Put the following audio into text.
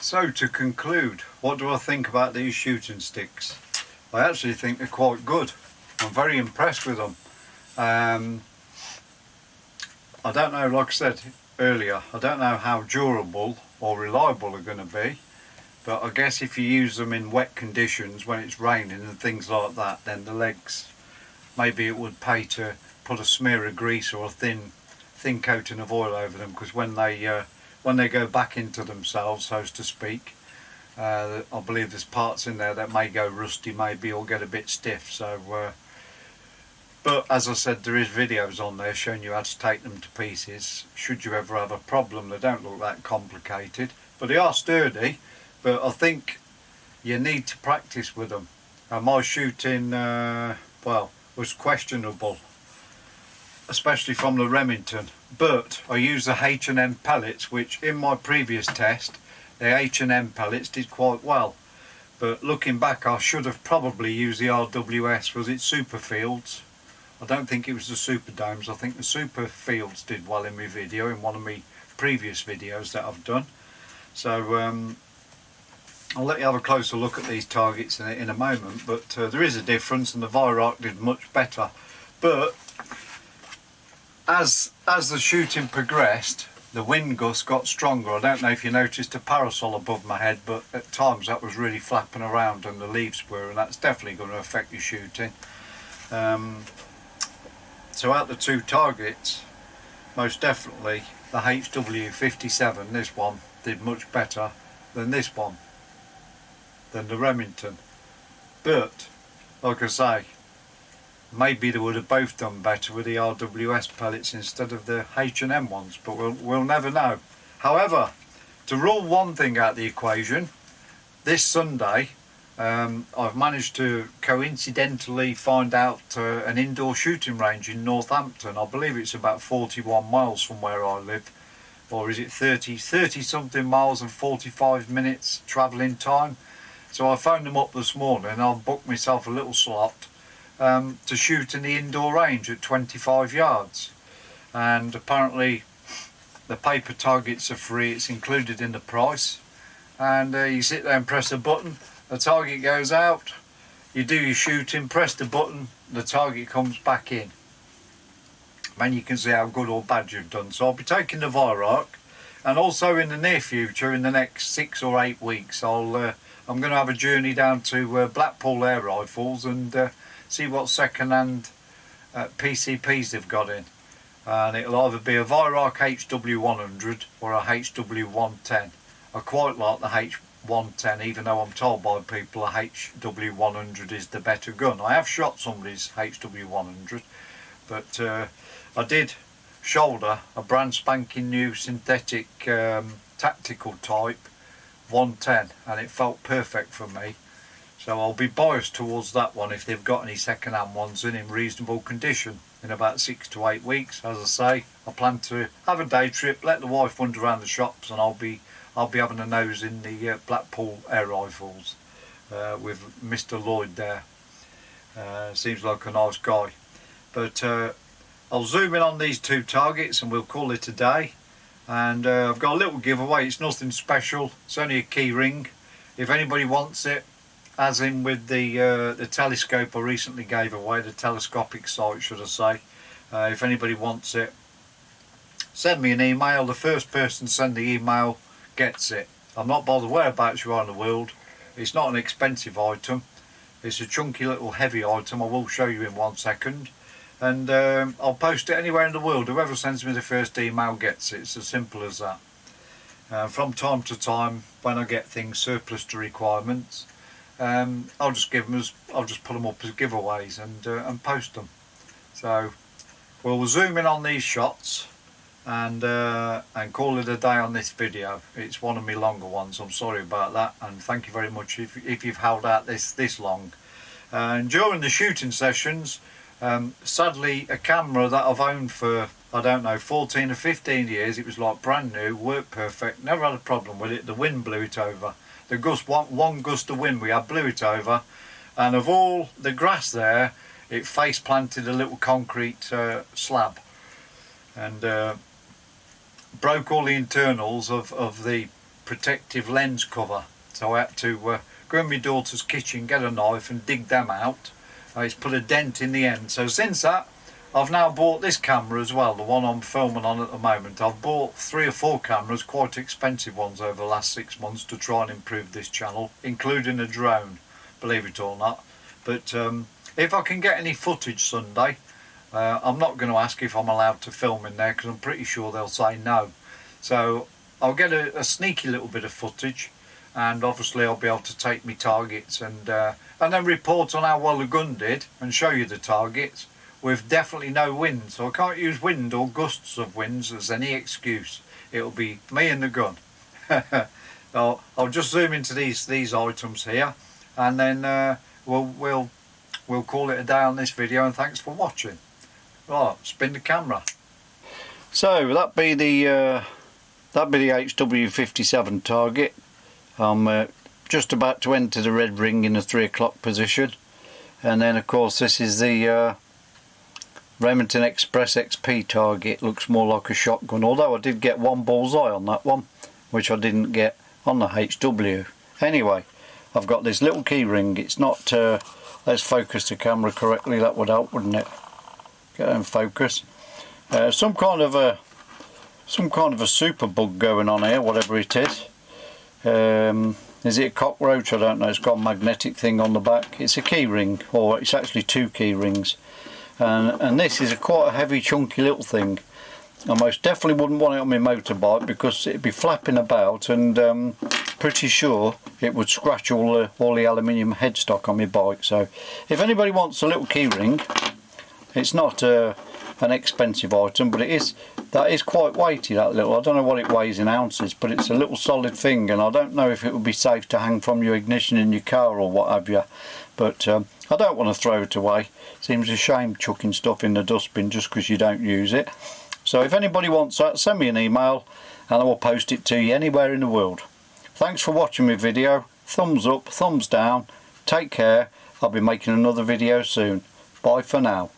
So to conclude, what do I think about these shooting sticks? I actually think they're quite good. I'm very impressed with them. I don't know, like I said earlier, I don't know how durable or reliable they're going to be, but I guess if you use them in wet conditions when it's raining and things like that, then the legs, maybe it would pay to put a smear of grease or a thin coating of oil over them, because when they go back into themselves, so to speak, I believe there's parts in there that may go rusty maybe, or get a bit stiff. So but as I said, there is videos on there showing you how to take them to pieces should you ever have a problem. They don't look that complicated, but they are sturdy. But I think you need to practice with them, and my shooting was questionable, especially from the Remington. But I used the H&M pellets, which in my previous test the H&M pellets did quite well. But looking back, I should have probably used the RWS. Was it Super Fields? I don't think it was the Super Domes. I think the Super Fields did well in my video, in one of my previous videos that I've done. So I'll let you have a closer look at these targets in a moment, but there is a difference, and the Viroc did much better. But as the shooting progressed, the wind gusts got stronger. I don't know if you noticed a parasol above my head, but at times that was really flapping around, and the leaves were, and that's definitely going to affect your shooting. So out the two targets, most definitely the HW57, this one, did much better than this one, than the Remington. But like I say, maybe they would have both done better with the RWS pellets instead of the H&M ones, but we'll never know. However, to rule one thing out the equation, this Sunday I've managed to coincidentally find out an indoor shooting range in Northampton. I believe it's about 41 miles from where I live, or is it 30 something miles and 45 minutes travelling time. So I phoned them up this morning and I've booked myself a little slot to shoot in the indoor range at 25 yards. And apparently the paper targets are free, it's included in the price, and you sit there and press a button, the target goes out, you do your shooting, press the button, the target comes back in. And you can see how good or bad you've done. So I'll be taking the Viroc, and also in the near future, in the next 6 or 8 weeks, I'm going to have a journey down to Blackpool Air Rifles and see what second-hand PCPs they've got in. And it'll either be a Viroc HW100 or a HW110. I quite like the H110, even though I'm told by people a HW100 is the better gun. I have shot somebody's HW100, but I did shoulder a brand spanking new synthetic tactical type 110, and it felt perfect for me. So I'll be biased towards that one if they've got any second-hand ones in reasonable condition in about 6 to 8 weeks. As I say, I plan to have a day trip, let the wife wander around the shops, and I'll be having a nose in the Blackpool Air Rifles with Mr. Lloyd there. Seems like a nice guy. But I'll zoom in on these two targets and we'll call it a day. And I've got a little giveaway. It's nothing special, it's only a key ring. If anybody wants it, as in with the telescope I recently gave away, the telescopic sight should I say, if anybody wants it, send me an email. The first person to send the email gets it. I'm not bothered whereabouts you are in the world. It's not an expensive item, it's a chunky little heavy item. I will show you in 1 second, and I'll post it anywhere in the world. Whoever sends me the first email gets it. It's as simple as that. From time to time, when I get things surplus to requirements, I'll just put them up as giveaways and post them. So we'll zoom in on these shots and call it a day on this video. It's one of my longer ones, I'm sorry about that, and thank you very much if you've held out this long. And during the shooting sessions, sadly a camera that I've owned for, I don't know, 14 or 15 years, it was like brand new, worked perfect, never had a problem with it. The wind blew it over. The one gust of wind we had blew it over, and of all the grass there, it face planted a little concrete slab and broke all the internals of the protective lens cover, so I had to go in my daughter's kitchen, get a knife and dig them out. It's put a dent in the end. So since that, I've now bought this camera as well, the one I'm filming on at the moment. I've bought 3 or 4 cameras, quite expensive ones, over the last 6 months to try and improve this channel, including a drone, believe it or not. But if I can get any footage Sunday, I'm not going to ask if I'm allowed to film in there, because I'm pretty sure they'll say no. So I'll get a sneaky little bit of footage, and obviously I'll be able to take me targets and then report on how well the gun did and show you the targets with definitely no wind. So I can't use wind or gusts of winds as any excuse. It'll be me and the gun. I'll just zoom into these items here, and then we'll call it a day on this video, and thanks for watching. Right, spin the camera. So that'd be the HW57 target. I'm just about to enter the red ring in the 3 o'clock position, and then of course this is the Remington Express XP target. Looks more like a shotgun, although I did get 1 bullseye on that one, which I didn't get on the HW. Anyway, I've got this little key ring. It's not let's focus the camera correctly, that would help, wouldn't it? Get in focus. Some kind of a super bug going on here, whatever it is. Is it a cockroach? I don't know. It's got a magnetic thing on the back. It's a key ring, or it's actually 2 key rings, and this is quite a heavy, chunky little thing. I most definitely wouldn't want it on my motorbike, because it'd be flapping about, and pretty sure it would scratch all the aluminium headstock on my bike. So if anybody wants a little key ring, it's not an expensive item, but that is quite weighty, that little. I don't know what it weighs in ounces, but it's a little solid thing, and I don't know if it would be safe to hang from your ignition in your car or what have you. But I don't want to throw it away. Seems a shame chucking stuff in the dustbin just because you don't use it. So if anybody wants that, send me an email and I will post it to you anywhere in the world. Thanks for watching my video. Thumbs up, thumbs down. Take care. I'll be making another video soon. Bye for now.